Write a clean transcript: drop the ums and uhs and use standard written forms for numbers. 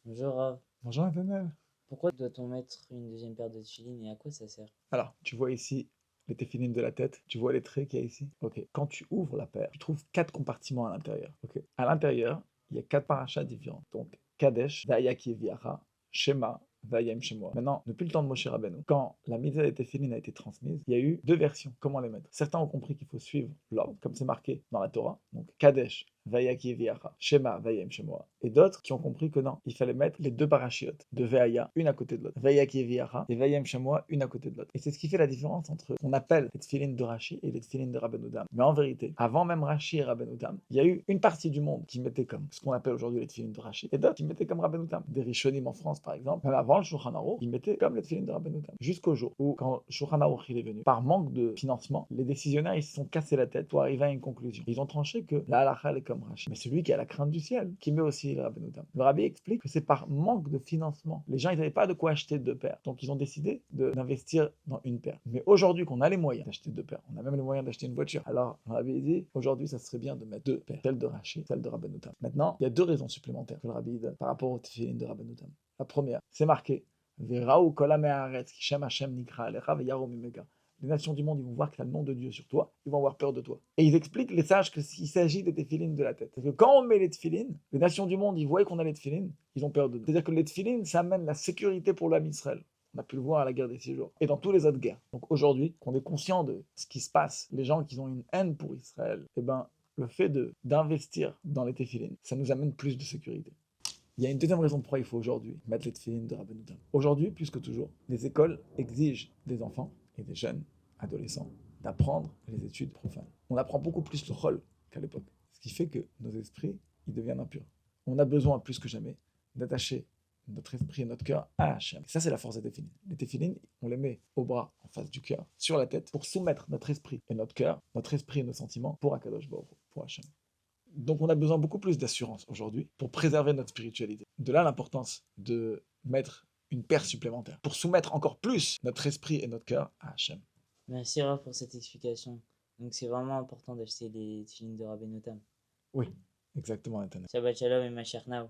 Bonjour Rav. Bonjour Nathanaël. Pourquoi doit-on mettre une deuxième paire de tefilines et à quoi ça sert? Alors, tu vois ici les téphilines de la tête, tu vois les traits qu'il y a ici. Ok. Quand tu ouvres la paire, tu trouves quatre compartiments à l'intérieur. Ok. À l'intérieur, il y a quatre parachas différents. Donc, Kadesh, Vaya Kieviara, Shema, Vayem Shemoa. Maintenant, depuis le temps de Moshe Rabbeinu, quand la mitzvah des téphilines a été transmise, il y a eu deux versions. Comment les mettre? Certains ont compris qu'il faut suivre l'ordre, comme c'est marqué dans la Torah. Donc, Kadesh, Vaya Kieviara, Shema, Vayem Shemoa. Et d'autres qui ont compris que non, il fallait mettre les deux parachiotes de Veaya, une à côté de l'autre. Veya Kieviara et Vayem Shemoa, une à côté de l'autre. Et c'est ce qui fait la différence entre ce qu'on appelle les tefilines de Rashi et les tefilines de Rabbeinu Tam. Mais en vérité, avant même Rashi et Rabbeinu Tam, il y a eu une partie du monde qui mettait comme ce qu'on appelle aujourd'hui les tefilines de Rashi et d'autres qui mettaient comme Rabbeinu Tam. Des Rishonim en France, par exemple, même avant le Shulchan Aruch, ils mettaient comme les tefilines de Rabbeinu Tam. Jusqu'au jour où, quand Shulchan Aruch il est venu, par manque de financement, les décisionnaires ils se sont cassés la tête pour arriver à une conclusion. Ils ont tranché que la halakha elle est comme Rashi. Mais celui qui a la crainte du ciel, qui met aussi le Rabbeinu Tam. Le Rabbi explique que c'est par manque de financement. Les gens ils n'avaient pas de quoi acheter deux paires. Donc ils ont décidé d'investir dans une paire. Mais aujourd'hui qu'on a les moyens d'acheter deux paires, on a même les moyens d'acheter une voiture. Alors le Rabbi dit aujourd'hui ça serait bien de mettre deux paires, celle de Rashi, celle de Rabbeinu Tam. Maintenant, il y a deux raisons supplémentaires que le Rabbi donne par rapport au tefillin de Rabbeinu Tam. La première, c'est marqué Veraou kol amei haaretz ki shem Hashem nikra alecha veyaru mimeka. Les nations du monde, ils vont voir que tu as le nom de Dieu sur toi, ils vont avoir peur de toi. Et ils expliquent, les sages, que s'il s'agit des téphilines de la tête. Parce que quand on met les téphilines, les nations du monde, ils voient qu'on a les téphilines, ils ont peur de nous. C'est-à-dire que les téphilines, ça amène la sécurité pour l'âme Israël. On a pu le voir à la guerre des 6 jours et dans toutes les autres guerres. Donc aujourd'hui, qu'on est conscient de ce qui se passe, les gens qui ont une haine pour Israël, eh ben, le fait d'investir dans les téphilines, ça nous amène plus de sécurité. Il y a une deuxième raison pourquoi il faut aujourd'hui mettre les tefilines de Rabbeinu Tam. Aujourd'hui, plus que toujours, les écoles exigent des enfants et des jeunes adolescents d'apprendre les études profanes. On apprend beaucoup plus le rôle qu'à l'époque, ce qui fait que nos esprits ils deviennent impurs. On a besoin plus que jamais d'attacher notre esprit et notre cœur à Hachem. Ça, c'est la force des téphilines. Les téphilines, on les met au bras, en face du cœur, sur la tête, pour soumettre notre esprit et notre cœur, notre esprit et nos sentiments pour Akadosh Baruch Hu, pour Hachem. Donc on a besoin beaucoup plus d'assurance aujourd'hui pour préserver notre spiritualité. De là l'importance de mettre une paire supplémentaire pour soumettre encore plus notre esprit et notre cœur à Hachem. Merci Rav pour cette explication. Donc c'est vraiment important d'acheter les tefilines de Rabbeinu Tam. Oui, exactement, Nathan. Shabbat shalom et ma chère Nao.